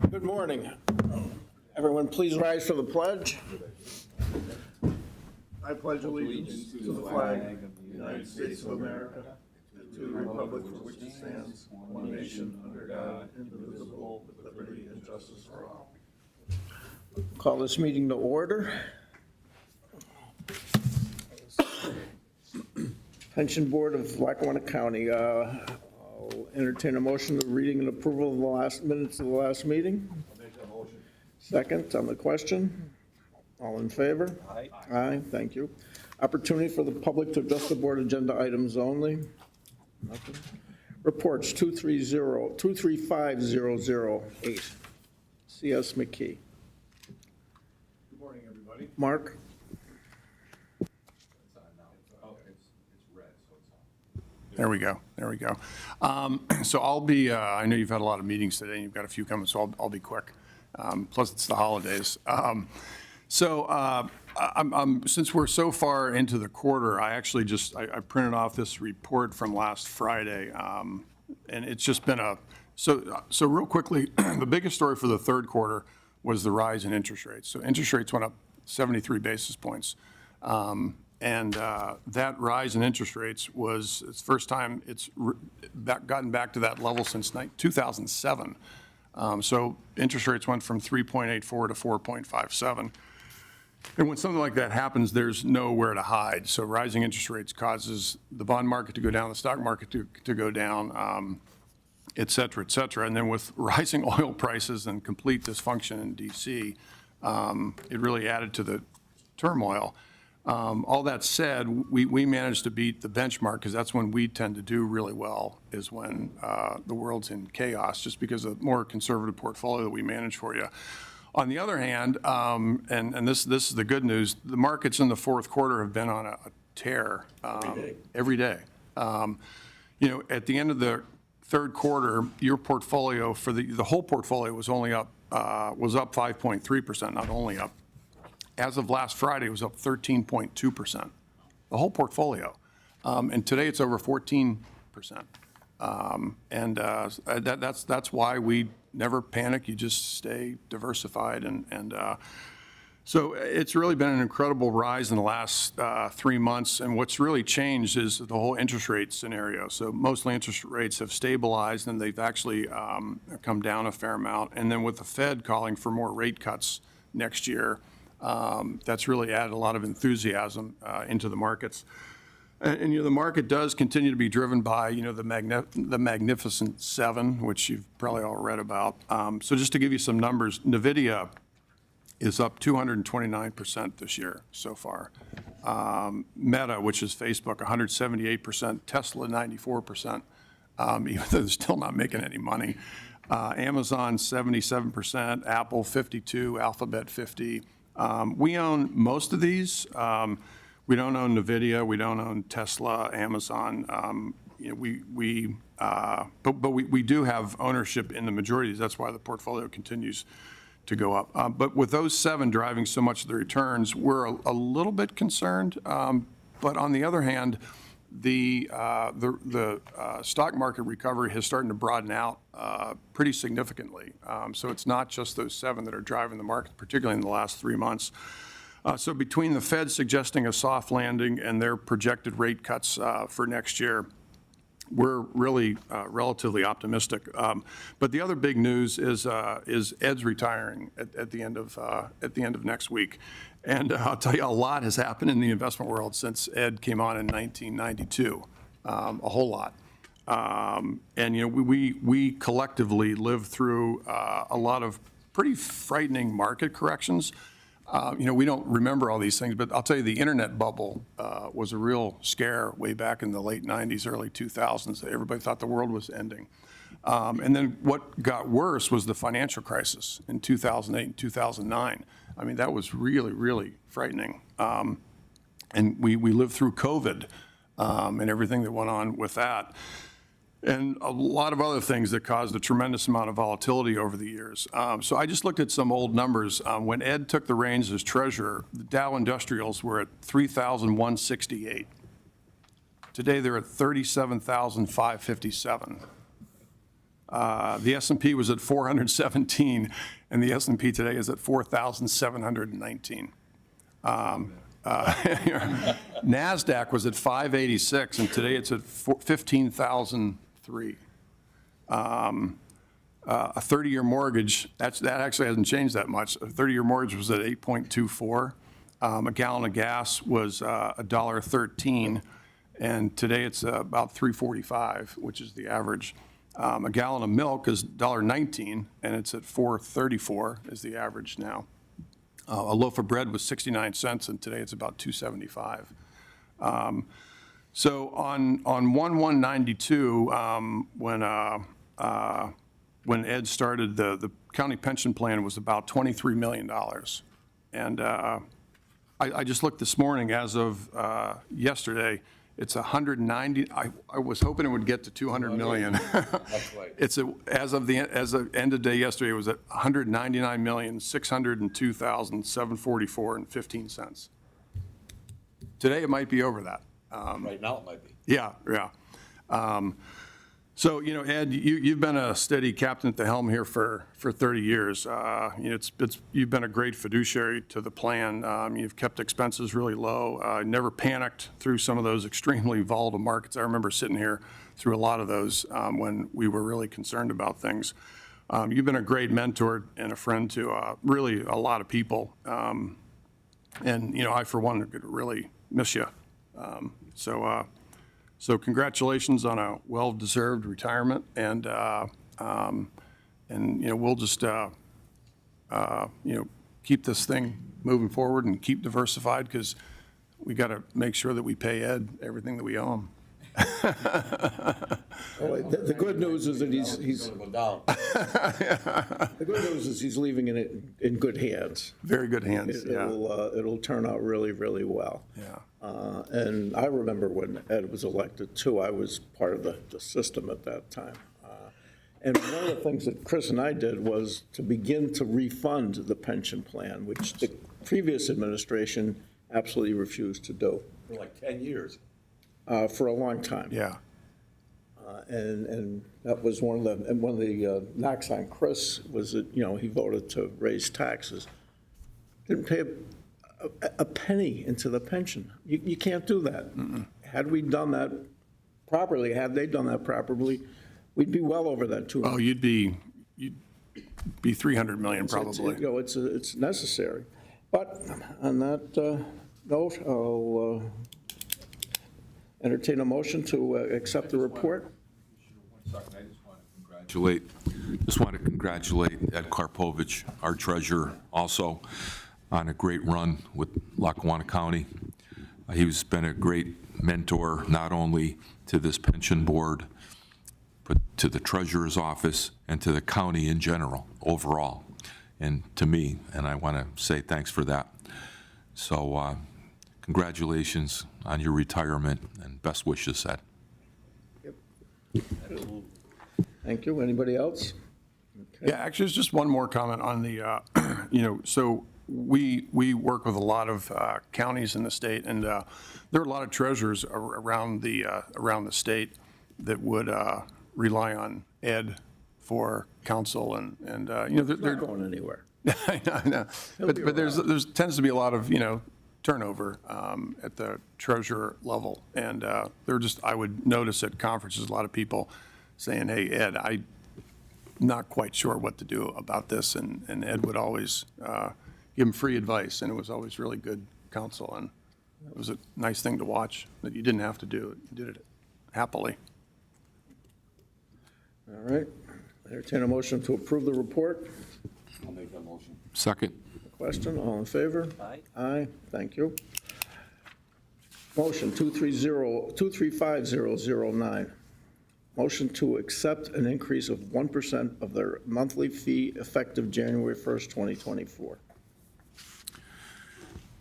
Good morning. Everyone, please rise for the pledge. I pledge allegiance to the flag of the United States of America and to the republic for which it stands, one nation, under God, indivisible, with liberty and justice for all. Call this meeting to order. Pension Board of Lackawanna County. I'll entertain a motion to reading and approval of the last minutes of the last meeting. I'll make that motion. Second on the question. All in favor? Aye. Aye, thank you. Opportunity for the public to address the board agenda items only. Nothing. Reports 235,008. C.S. McKee. Good morning, everybody. Mark? It's on now. Oh, it's red, so it's on. There we go. There we go. So I'll be, I know you've had a lot of meetings today and you've got a few coming, so I'll be quick. Plus it's the holidays. Since we're so far into the quarter, I actually I printed off this report from last Friday. And it's just been so real quickly, the biggest story for the third quarter was the rise in interest rates. So interest rates went up 73 basis points. That rise in interest rates was it's first time it's gotten back to that level since 2007. So interest rates went from 3.84 to 4.57. And when something like that happens, there's nowhere to hide. So rising interest rates causes the bond market to go down, the stock market to go down, et cetera, et cetera. And then with rising oil prices and complete dysfunction in D.C., it really added to the turmoil. All that said, we managed to beat the benchmark because that's when we tend to do really well, is when the world's in chaos, just because of the more conservative portfolio that we manage for you. On the other hand, and this is the good news, the markets in the fourth quarter have been on a tear every day. At the end of the third quarter, your portfolio for the whole portfolio was up 5.3%, not only up. As of last Friday, it was up 13.2%, the whole portfolio. And today it's over 14%. That's why we never panic. You just stay diversified. So it's really been an incredible rise in the last 3 months. And what's really changed is the whole interest rate scenario. So mostly interest rates have stabilized and they've actually come down a fair amount. And then with the Fed calling for more rate cuts next year, that's really added a lot of enthusiasm into the markets. And the market does continue to be driven by, the Magnificent Seven, which you've probably all read about. So just to give you some numbers, NVIDIA is up 229% this year so far. Meta, which is Facebook, 178%. Tesla, 94%, even though they're still not making any money. Amazon, 77%. Apple, 52%. Alphabet, 50%. We own most of these. We don't own NVIDIA. We don't own Tesla, Amazon. But we do have ownership in the majority of these. That's why the portfolio continues to go up. But with those seven driving so much of the returns, we're a little bit concerned. But on the other hand, the stock market recovery has started to broaden out pretty significantly. So it's not just those seven that are driving the market, particularly in the last 3 months. So between the Fed suggesting a soft landing and their projected rate cuts for next year, we're really relatively optimistic. But the other big news is Ed's retiring at the end of next week. And I'll tell you, a lot has happened in the investment world since Ed came on in 1992, a whole lot. We collectively lived through a lot of pretty frightening market corrections. We don't remember all these things, but I'll tell you, the internet bubble was a real scare way back in the late 90s, early 2000s. Everybody thought the world was ending. And then what got worse was the financial crisis in 2008 and 2009. I mean, that was really, really frightening. And we lived through COVID and everything that went on with that. And a lot of other things that caused a tremendous amount of volatility over the years. So I just looked at some old numbers. When Ed took the reins as treasurer, the Dow Industrials were at 3,168. Today they're at 37,557. The S&P was at 417, and the S&P today is at 4,719. NASDAQ was at 586, and today it's at 15,003. A 30-year mortgage, that actually hasn't changed that much. A 30-year mortgage was at 8.24. A gallon of gas was $1.13, and today it's about $3.45, which is the average. A gallon of milk is $1.19, and it's at $4.34 is the average now. A loaf of bread was 69 cents, and today it's about $2.75. So on 1/1/92, when Ed started, the county pension plan was about $23 million. And I just looked this morning, as of yesterday, it's 190, I was hoping it would get to 200 million. That's right. It's as of end of day yesterday, it was at 199,602,744.15 cents. Today, it might be over that. Right now it might be. Yeah. So, Ed, you've been a steady captain at the helm here for 30 years. You've been a great fiduciary to the plan. You've kept expenses really low, never panicked through some of those extremely volatile markets. I remember sitting here through a lot of those when we were really concerned about things. You've been a great mentor and a friend to really a lot of people. And, I, for one, could really miss you. So congratulations on a well-deserved retirement, and we'll just keep this thing moving forward and keep diversified, because we got to make sure that we pay Ed everything that we owe him. The good news is that he's Gonna go down. the good news is he's leaving it in good hands. Very good hands. Yeah. It'll turn out really, really well. Yeah. And I remember when Ed was elected, too. I was part of the system at that time. And one of the things that Chris and I did was to begin to refund the pension plan, which the previous administration absolutely refused to do For like 10 years. for a long time. Yeah. And that was one of the knocks on Chris was that, he voted to raise taxes. Didn't pay a penny into the pension. You can't do that. Mm-mm. Had we done that properly, had they done that properly, we'd be well over that 200. Oh, you'd be 300 million probably. It's necessary. But on that note, I'll entertain a motion to accept the report. Second, I just want to congratulate Ed Karpovich, our treasurer, also on a great run with Lackawanna County. He's been a great mentor, not only to this pension board, but to the treasurer's office and to the county in general, overall, and to me, and I want to say thanks for that. So congratulations on your retirement, and best wishes, Ed. Thank you. Anybody else? Okay. Yeah, actually, there's just one more comment on the, so we work with a lot of counties in the state, and there are a lot of treasurers around the state that would rely on Ed for counsel, and they're Not going anywhere. I know. But there's tends to be a lot of, turnover at the treasurer level. And I would notice at conferences, a lot of people saying, hey, Ed, I'm not quite sure what to do about this. And Ed would always give him free advice, and it was always really good counsel. And it was a nice thing to watch that you didn't have to do it. You did it happily. All right. Entertain a motion to approve the report. I'll make that motion. Second. Question, all in favor? Aye. Aye, thank you. Motion 235009. Motion to accept an increase of 1% of their monthly fee effective January 1st, 2024.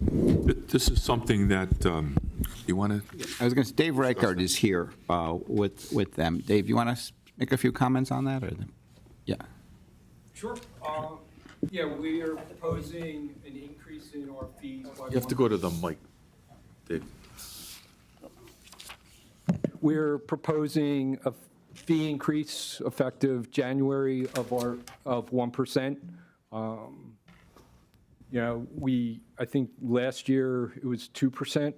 This is something that you want to, I was going to say, Dave Reichard is here with them. Dave, you want to make a few comments on that? Yeah. Sure. Yeah, we are proposing an increase in our fees. you have to go to the mic, Dave. We're proposing fee increase effective January of 1%. You know, I think last year it was 2%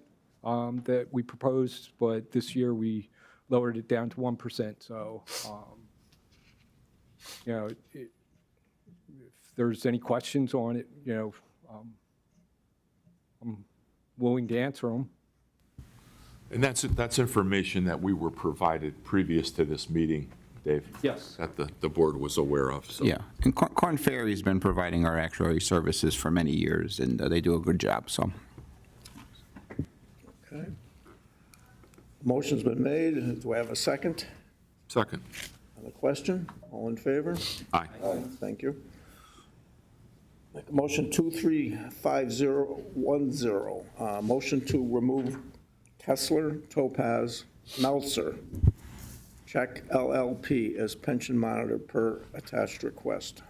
that we proposed, but this year we lowered it down to 1%. So, you know, if there's any questions on it, you know, I'm willing to answer them. And that's information that we were provided previous to this meeting, Dave? Yes. That the board was aware of, so. Yeah, and Korn Ferry's been providing our actuary services for many years, and they do a good job, so. Okay. Motion's been made. Do I have a second Second. on the question? All in favor? Aye. Thank you. Make a motion 235010, motion to remove Kessler, Topaz, Meltzer, Check LLP as pension monitor per attached request.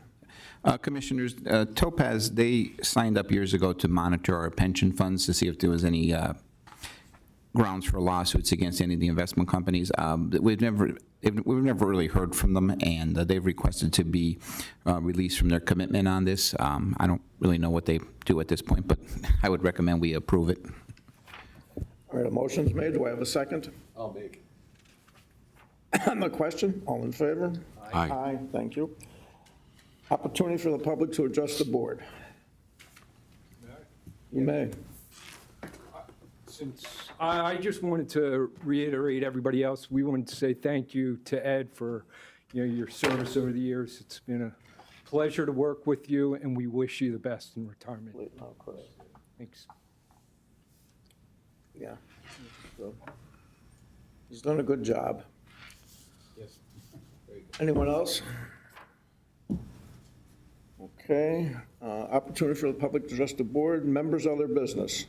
Commissioners, Topaz, they signed up years ago to monitor our pension funds to see if there was any grounds for lawsuits against any of the investment companies. We've never really heard from them, and they've requested to be released from their commitment on this. I don't really know what they do at this point, but I would recommend we approve it. All right, a motion's made. Do I have a second? I'll make. On the question, all in favor? Aye. Aye, thank you. Opportunity for the public to address the board. You may. Since I just wanted to reiterate everybody else, we wanted to say thank you to Ed for, you know, your service over the years. It's been a pleasure to work with you, and we wish you the best in retirement. Thanks. Yeah. So, he's done a good job. Yes. Very good. Anyone else? Okay, opportunity for the public to address the board, members of their business.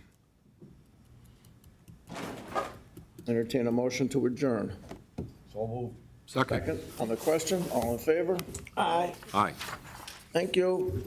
Entertain a motion to adjourn. So moved. Second. Second, on the question, all in favor? Aye. Aye. Thank you.